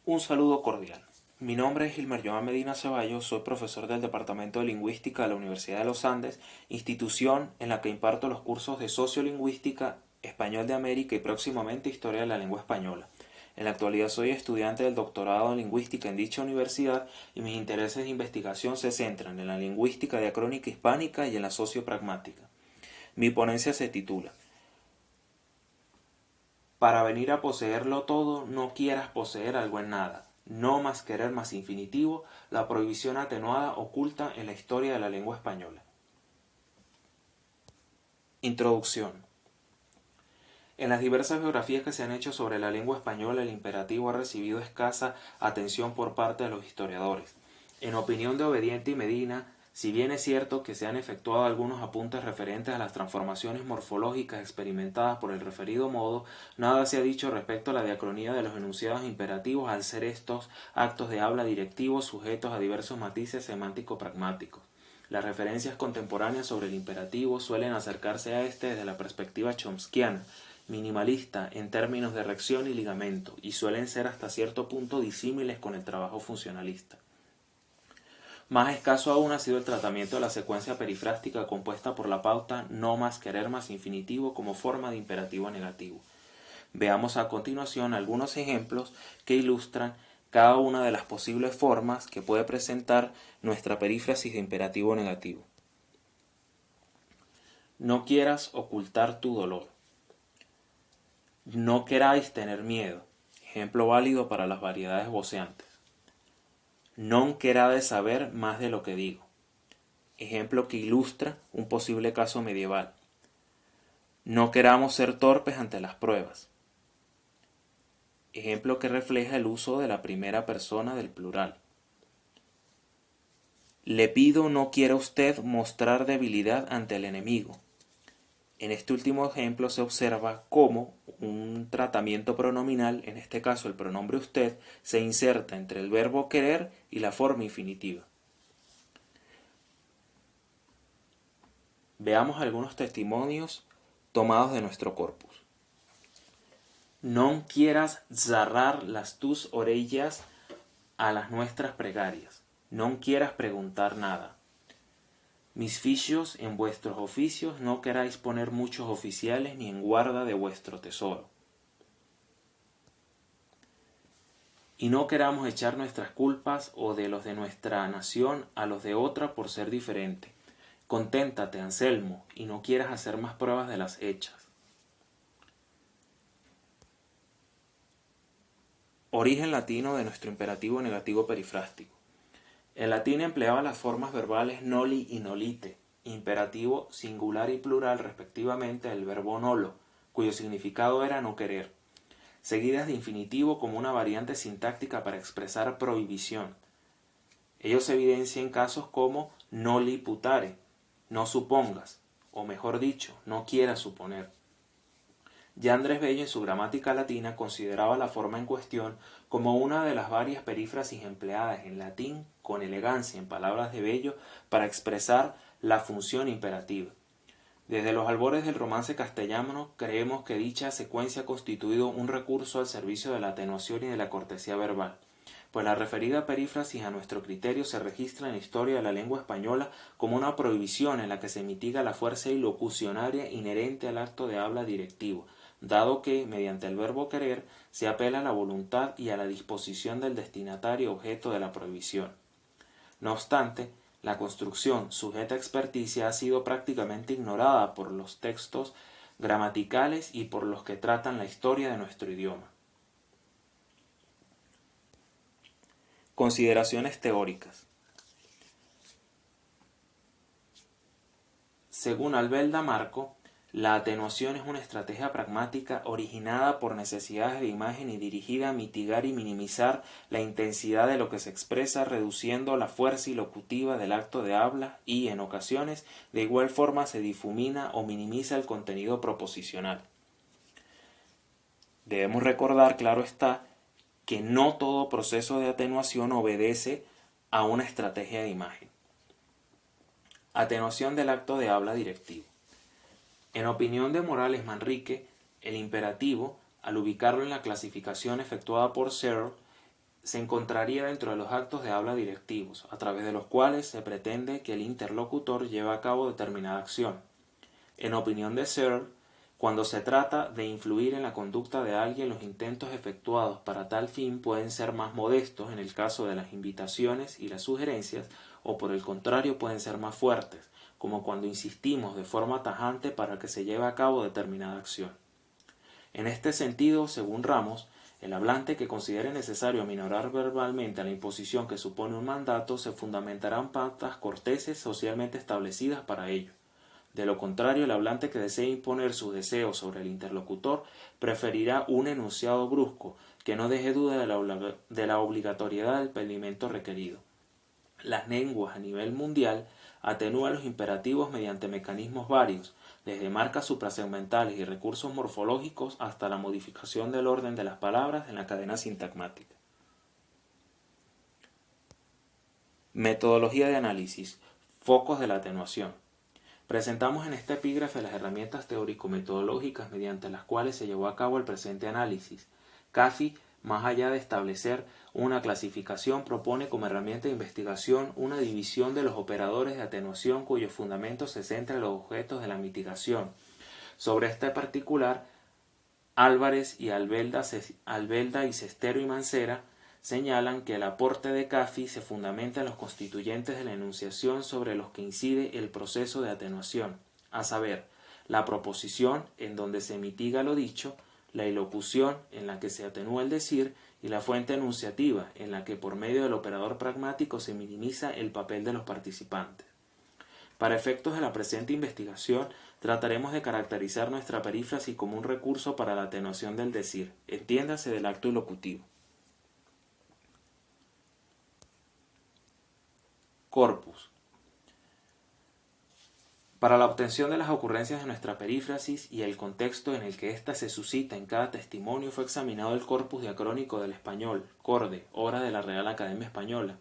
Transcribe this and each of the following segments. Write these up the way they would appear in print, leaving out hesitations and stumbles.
Un saludo cordial. Mi nombre es Gilmer Joan Medina Ceballos, soy profesor del Departamento de Lingüística de la Universidad de los Andes, institución en la que imparto los cursos de Sociolingüística, Español de América y próximamente Historia de la Lengua Española. En la actualidad soy estudiante del doctorado en Lingüística en dicha universidad y mis intereses de investigación se centran en la lingüística diacrónica hispánica y en la sociopragmática. Mi ponencia se titula Para venir a poseerlo todo, no quieras poseer algo en nada. No más querer más infinitivo, la prohibición atenuada oculta en la historia de la lengua española. Introducción. En las diversas biografías que se han hecho sobre la lengua española, el imperativo ha recibido escasa atención por parte de los historiadores. En opinión de Obediente y Medina, si bien es cierto que se han efectuado algunos apuntes referentes a las transformaciones morfológicas experimentadas por el referido modo, nada se ha dicho respecto a la diacronía de los enunciados imperativos al ser estos actos de habla directivos sujetos a diversos matices semántico-pragmáticos. Las referencias contemporáneas sobre el imperativo suelen acercarse a este desde la perspectiva chomskiana, minimalista en términos de rección y ligamento, y suelen ser hasta cierto punto disímiles con el trabajo funcionalista. Más escaso aún ha sido el tratamiento de la secuencia perifrástica compuesta por la pauta no más querer más infinitivo como forma de imperativo negativo. Veamos a continuación algunos ejemplos que ilustran cada una de las posibles formas que puede presentar nuestra perífrasis de imperativo negativo. No quieras ocultar tu dolor. No queráis tener miedo. Ejemplo válido para las variedades voceantes. Non querades saber más de lo que digo. Ejemplo que ilustra un posible caso medieval. No queramos ser torpes ante las pruebas. Ejemplo que refleja el uso de la primera persona del plural. Le pido no quiera usted mostrar debilidad ante el enemigo. En este último ejemplo se observa cómo un tratamiento pronominal, en este caso el pronombre usted, se inserta entre el verbo querer y la forma infinitiva. Veamos algunos testimonios tomados de nuestro corpus. Non quieras zarrar las tus orellas a las nuestras pregarias. Non quieras preguntar nada. Mis ficios en vuestros oficios no queráis poner muchos oficiales ni en guarda de vuestro tesoro. Y no queramos echar nuestras culpas o de los de nuestra nación a los de otra por ser diferente. Conténtate, Anselmo, y no quieras hacer más pruebas de las hechas. Origen latino de nuestro imperativo negativo perifrástico. El latín empleaba las formas verbales noli y nolite, imperativo singular y plural respectivamente del verbo nolo, cuyo significado era no querer, seguidas de infinitivo como una variante sintáctica para expresar prohibición. Ello se evidencia en casos como noli putare, no supongas, o mejor dicho, no quieras suponer. Ya Andrés Bello en su gramática latina consideraba la forma en cuestión como una de las varias perífrasis empleadas en latín con elegancia en palabras de Bello para expresar la función imperativa. Desde los albores del romance castellano creemos que dicha secuencia ha constituido un recurso al servicio de la atenuación y de la cortesía verbal, pues la referida perífrasis a nuestro criterio se registra en la historia de la lengua española como una prohibición en la que se mitiga la fuerza ilocucionaria inherente al acto de habla directivo, dado que, mediante el verbo querer, se apela a la voluntad y a la disposición del destinatario objeto de la prohibición. No obstante, la construcción sujeta a experticia ha sido prácticamente ignorada por los textos gramaticales y por los que tratan la historia de nuestro idioma. Consideraciones teóricas. Según Albelda Marco, la atenuación es una estrategia pragmática originada por necesidades de imagen y dirigida a mitigar y minimizar la intensidad de lo que se expresa, reduciendo la fuerza ilocutiva del acto de habla y, en ocasiones, de igual forma se difumina o minimiza el contenido proposicional. Debemos recordar, claro está, que no todo proceso de atenuación obedece a una estrategia de imagen. Atenuación del acto de habla directivo. En opinión de Morales Manrique, el imperativo, al ubicarlo en la clasificación efectuada por Searle, se encontraría dentro de los actos de habla directivos, a través de los cuales se pretende que el interlocutor lleve a cabo determinada acción. En opinión de Searle, cuando se trata de influir en la conducta de alguien, los intentos efectuados para tal fin pueden ser más modestos en el caso de las invitaciones y las sugerencias, o por el contrario pueden ser más fuertes, como cuando insistimos de forma tajante para que se lleve a cabo determinada acción. En este sentido, según Ramos, el hablante que considere necesario aminorar verbalmente la imposición que supone un mandato se fundamentará en pautas corteses socialmente establecidas para ello. De lo contrario, el hablante que desee imponer sus deseos sobre el interlocutor preferirá un enunciado brusco que no deje duda de la obligatoriedad del pedimento requerido. Las lenguas a nivel mundial atenúan los imperativos mediante mecanismos varios, desde marcas suprasegmentales y recursos morfológicos hasta la modificación del orden de las palabras en la cadena sintagmática. Metodología de análisis. Focos de la atenuación. Presentamos en este epígrafe las herramientas teórico-metodológicas mediante las cuales se llevó a cabo el presente análisis. CAFI, más allá de establecer una clasificación, propone como herramienta de investigación una división de los operadores de atenuación cuyo fundamento se centra en los objetos de la mitigación. Sobre este particular, Álvarez y Albelda y Cestero y Mancera señalan que el aporte de CAFI se fundamenta en los constituyentes de la enunciación sobre los que incide el proceso de atenuación, a saber, la proposición en donde se mitiga lo dicho, la ilocución en la que se atenúa el decir y la fuente enunciativa en la que por medio del operador pragmático se minimiza el papel de los participantes. Para efectos de la presente investigación, trataremos de caracterizar nuestra perífrasis como un recurso para la atenuación del decir, entiéndase del acto ilocutivo. Corpus. Para la obtención de las ocurrencias de nuestra perífrasis y el contexto en el que ésta se suscita en cada testimonio fue examinado el corpus diacrónico del español, Corde, obra de la Real Academia Española,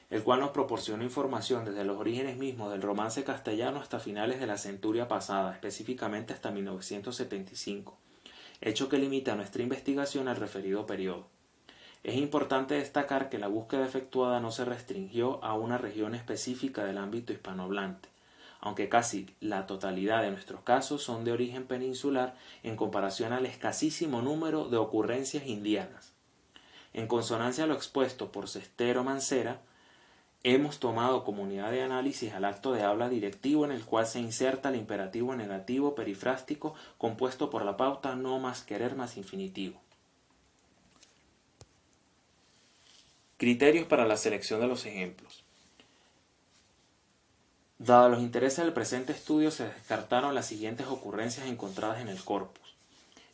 el cual nos proporciona información desde los orígenes mismos del romance castellano hasta finales de la centuria pasada, específicamente hasta 1975, hecho que limita nuestra investigación al referido periodo. Es importante destacar que la búsqueda efectuada no se restringió a una región específica del ámbito hispanohablante, aunque casi la totalidad de nuestros casos son de origen peninsular en comparación al escasísimo número de ocurrencias indianas. En consonancia a lo expuesto por Cestero Mancera, hemos tomado como unidad de análisis al acto de habla directivo en el cual se inserta el imperativo negativo perifrástico compuesto por la pauta no más querer más infinitivo. Criterios para la selección de los ejemplos. Dado los intereses del presente estudio, se descartaron las siguientes ocurrencias encontradas en el corpus.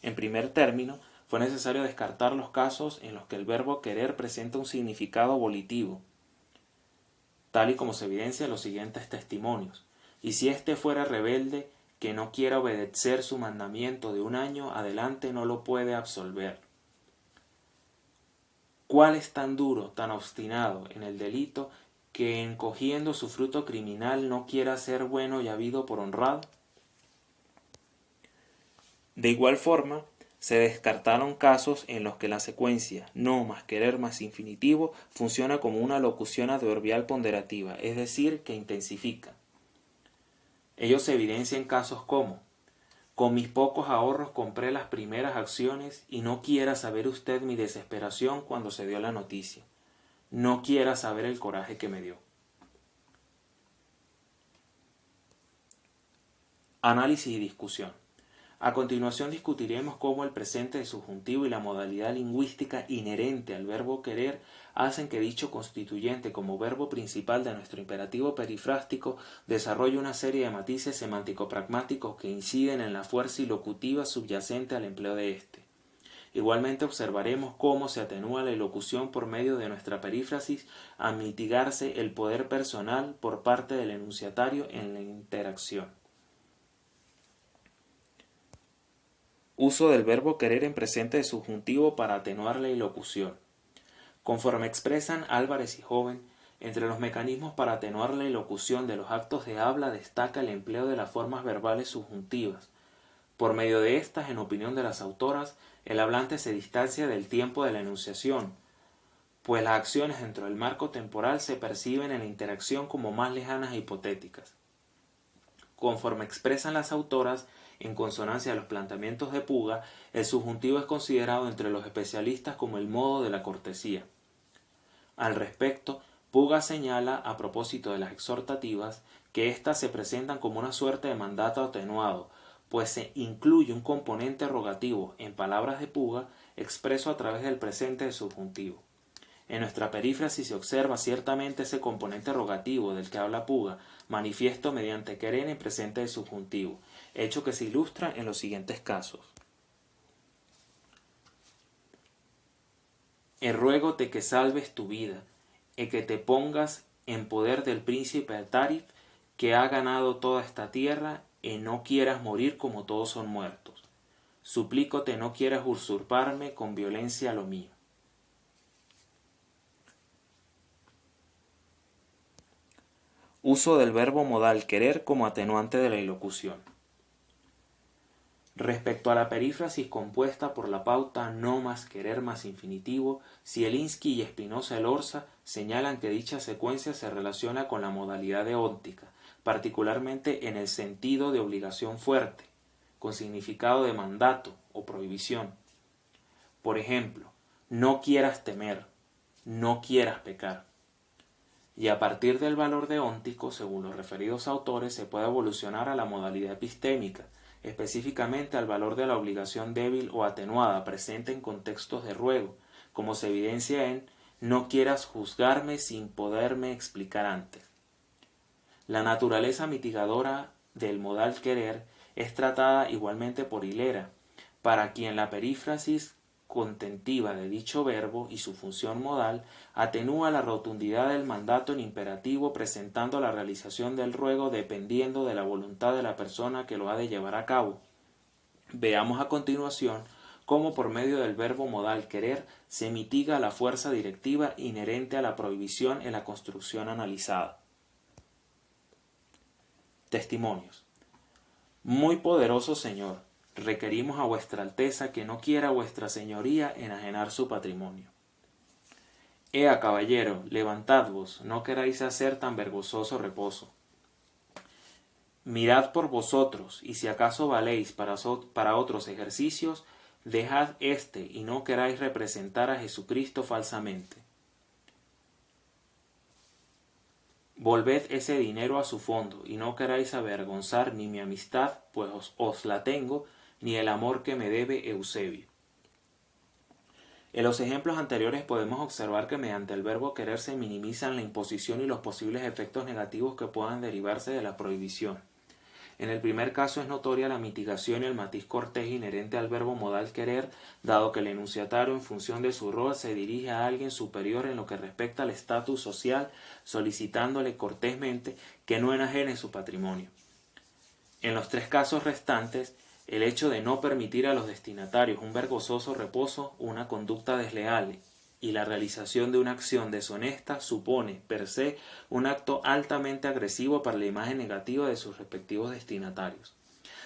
En primer término, fue necesario descartar los casos en los que el verbo querer presenta un significado volitivo, tal y como se evidencia en los siguientes testimonios, y si éste fuera rebelde que no quiera obedecer su mandamiento de un año adelante no lo puede absolver. ¿Cuál es tan duro, tan obstinado en el delito, que encogiendo su fruto criminal no quiera ser bueno y habido por honrado? De igual forma, se descartaron casos en los que la secuencia no más querer más infinitivo funciona como una locución adverbial ponderativa, es decir, que intensifica. Ello se evidencia en casos como: con mis pocos ahorros compré las primeras acciones y no quiera saber usted mi desesperación cuando se dio la noticia. No quiera saber el coraje que me dio. Análisis y discusión. A continuación discutiremos cómo el presente de subjuntivo y la modalidad lingüística inherente al verbo querer hacen que dicho constituyente como verbo principal de nuestro imperativo perifrástico desarrolle una serie de matices semántico-pragmáticos que inciden en la fuerza ilocutiva subyacente al empleo de éste. Igualmente observaremos cómo se atenúa la ilocución por medio de nuestra perífrasis a mitigarse el poder personal por parte del enunciatario en la interacción. Uso del verbo querer en presente de subjuntivo para atenuar la ilocución. Conforme expresan Álvarez y Joven, entre los mecanismos para atenuar la ilocución de los actos de habla destaca el empleo de las formas verbales subjuntivas. Por medio de estas, en opinión de las autoras, el hablante se distancia del tiempo de la enunciación, pues las acciones dentro del marco temporal se perciben en la interacción como más lejanas e hipotéticas. Conforme expresan las autoras, en consonancia a los planteamientos de Puga, el subjuntivo es considerado entre los especialistas como el modo de la cortesía. Al respecto, Puga señala, a propósito de las exhortativas, que éstas se presentan como una suerte de mandato atenuado, pues se incluye un componente rogativo, en palabras de Puga, expreso a través del presente del subjuntivo. En nuestra perífrasis se observa ciertamente ese componente rogativo del que habla Puga, manifiesto mediante querer en presente del subjuntivo, hecho que se ilustra en los siguientes casos. Ruégote que salves tu vida, y que te pongas en poder del príncipe Tarif, que ha ganado toda esta tierra, y no quieras morir como todos son muertos. Suplícote no quieras usurparme con violencia lo mío. Uso del verbo modal querer como atenuante de la ilocución. Respecto a la perífrasis compuesta por la pauta no más querer más infinitivo, Zielinski y Espinosa Elorza señalan que dicha secuencia se relaciona con la modalidad deóntica, particularmente en el sentido de obligación fuerte, con significado de mandato o prohibición. Por ejemplo, no quieras temer, no quieras pecar. Y a partir del valor deóntico, según los referidos autores, se puede evolucionar a la modalidad epistémica, específicamente al valor de la obligación débil o atenuada presente en contextos de ruego, como se evidencia en no quieras juzgarme sin poderme explicar antes. La naturaleza mitigadora del modal querer es tratada igualmente por Hilera, para quien la perífrasis contentiva de dicho verbo y su función modal atenúa la rotundidad del mandato en imperativo, presentando la realización del ruego dependiendo de la voluntad de la persona que lo ha de llevar a cabo. Veamos a continuación cómo por medio del verbo modal querer se mitiga la fuerza directiva inherente a la prohibición en la construcción analizada. Testimonios. Muy poderoso Señor, requerimos a vuestra Alteza que no quiera vuestra Señoría enajenar su patrimonio. Ea, caballero, levantad-vos, no queráis hacer tan vergonzoso reposo. Mirad por vosotros, y si acaso valéis para otros ejercicios, dejad éste y no queráis representar a Jesucristo falsamente. Volved ese dinero a su fondo, y no queráis avergonzar ni mi amistad, pues os la tengo, ni el amor que me debe Eusebio. En los ejemplos anteriores podemos observar que mediante el verbo querer se minimizan la imposición y los posibles efectos negativos que puedan derivarse de la prohibición. En el primer caso es notoria la mitigación y el matiz cortés inherente al verbo modal querer, dado que el enunciatario en función de su rol se dirige a alguien superior en lo que respecta al estatus social, solicitándole cortésmente que no enajene su patrimonio. En los tres casos restantes, el hecho de no permitir a los destinatarios un vergonzoso reposo, una conducta desleal y la realización de una acción deshonesta supone, per se, un acto altamente agresivo para la imagen negativa de sus respectivos destinatarios.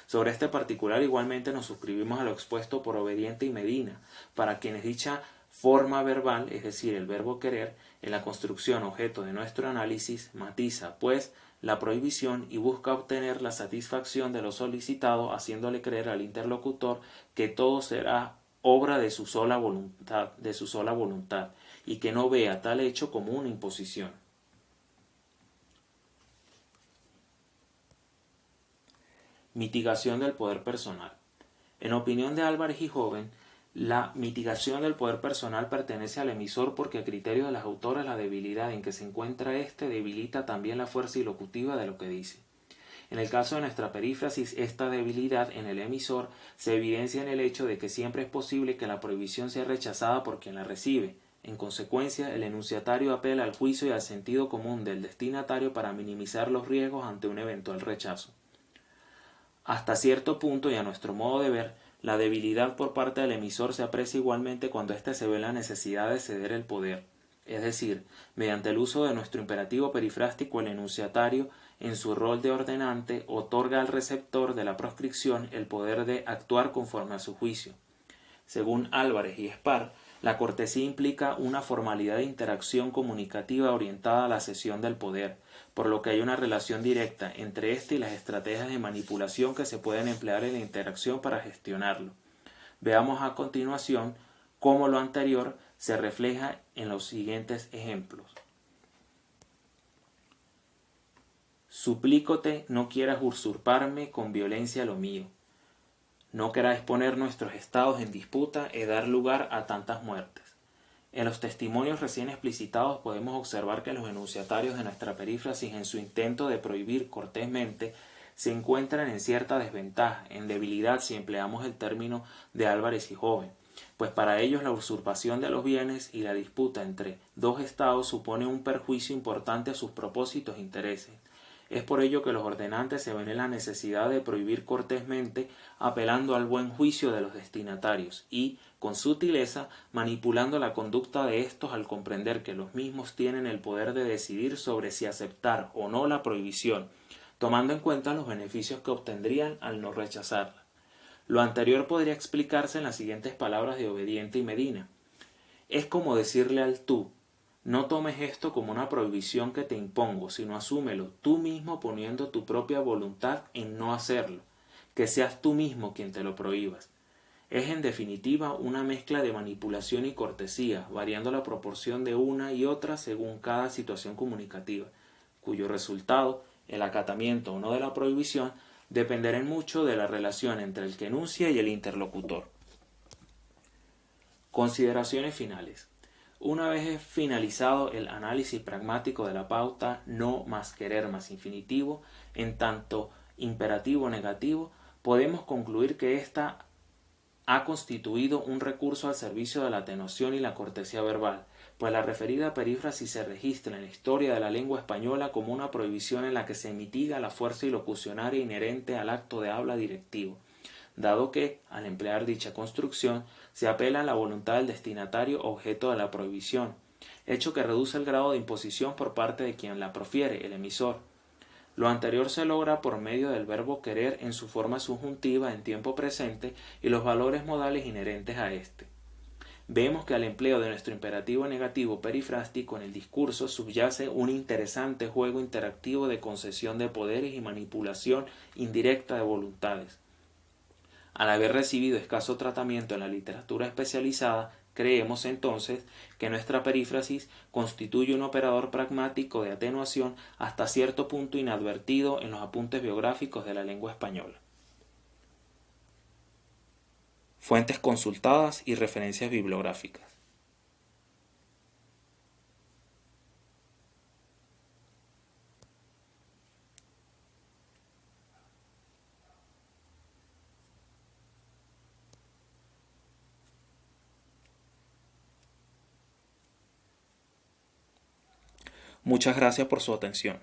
Sobre este particular igualmente nos suscribimos a lo expuesto por Obediente y Medina, para quienes dicha forma verbal, es decir, el verbo querer, en la construcción objeto de nuestro análisis, matiza, pues, la prohibición y busca obtener la satisfacción de lo solicitado, haciéndole creer al interlocutor que todo será obra de su sola voluntad, y que no vea tal hecho como una imposición. Mitigación del poder personal. En opinión de Álvarez y Joven, la mitigación del poder personal pertenece al emisor porque a criterio de las autoras la debilidad en que se encuentra éste debilita también la fuerza ilocutiva de lo que dice. En el caso de nuestra perífrasis, esta debilidad en el emisor se evidencia en el hecho de que siempre es posible que la prohibición sea rechazada por quien la recibe. En consecuencia, el enunciatario apela al juicio y al sentido común del destinatario para minimizar los riesgos ante un eventual rechazo. Hasta cierto punto y a nuestro modo de ver, la debilidad por parte del emisor se aprecia igualmente cuando éste se ve en la necesidad de ceder el poder. Es decir, mediante el uso de nuestro imperativo perifrástico, el enunciatario, en su rol de ordenante, otorga al receptor de la proscripción el poder de actuar conforme a su juicio. Según Álvarez y Spar, La cortesía implica una formalidad de interacción comunicativa orientada a la cesión del poder, por lo que hay una relación directa entre éste y las estrategias de manipulación que se pueden emplear en la interacción para gestionarlo. Veamos a continuación cómo lo anterior se refleja en los siguientes ejemplos. Suplícote no quieras usurparme con violencia lo mío. No queráis poner nuestros estados en disputa y dar lugar a tantas muertes. En los testimonios recién explicitados podemos observar que los enunciatarios de nuestra perífrasis, en su intento de prohibir cortésmente, se encuentran en cierta desventaja, en debilidad si empleamos el término de Álvarez y Joven, pues para ellos la usurpación de los bienes y la disputa entre dos estados supone un perjuicio importante a sus propósitos e intereses. Es por ello que los ordenantes se ven en la necesidad de prohibir cortésmente, apelando al buen juicio de los destinatarios y, con sutileza, manipulando la conducta de éstos al comprender que los mismos tienen el poder de decidir sobre si aceptar o no la prohibición, tomando en cuenta los beneficios que obtendrían al no rechazarla. Lo anterior podría explicarse en las siguientes palabras de Obediente y Medina. Es como decirle al tú: no tomes esto como una prohibición que te impongo, sino asúmelo tú mismo poniendo tu propia voluntad en no hacerlo, que seas tú mismo quien te lo prohíbas. Es en definitiva una mezcla de manipulación y cortesía, variando la proporción de una y otra según cada situación comunicativa, cuyo resultado, el acatamiento o no de la prohibición, dependerá mucho de la relación entre el que enuncia y el interlocutor. Consideraciones finales. Una vez finalizado el análisis pragmático de la pauta no más querer más infinitivo, en tanto imperativo negativo, podemos concluir que ésta ha constituido un recurso al servicio de la atenuación y la cortesía verbal, pues la referida perífrasis se registra en la historia de la lengua española como una prohibición en la que se mitiga la fuerza ilocucionaria inherente al acto de habla directivo, dado que, al emplear dicha construcción, se apela a la voluntad del destinatario objeto de la prohibición, hecho que reduce el grado de imposición por parte de quien la profiere, el emisor. Lo anterior se logra por medio del verbo querer en su forma subjuntiva en tiempo presente y los valores modales inherentes a éste. Vemos que al empleo de nuestro imperativo negativo perifrástico en el discurso subyace un interesante juego interactivo de concesión de poderes y manipulación indirecta de voluntades. Al haber recibido escaso tratamiento en la literatura especializada, creemos entonces que nuestra perífrasis constituye un operador pragmático de atenuación hasta cierto punto inadvertido en los apuntes biográficos de la lengua española. Fuentes consultadas y referencias bibliográficas. Muchas gracias por su atención.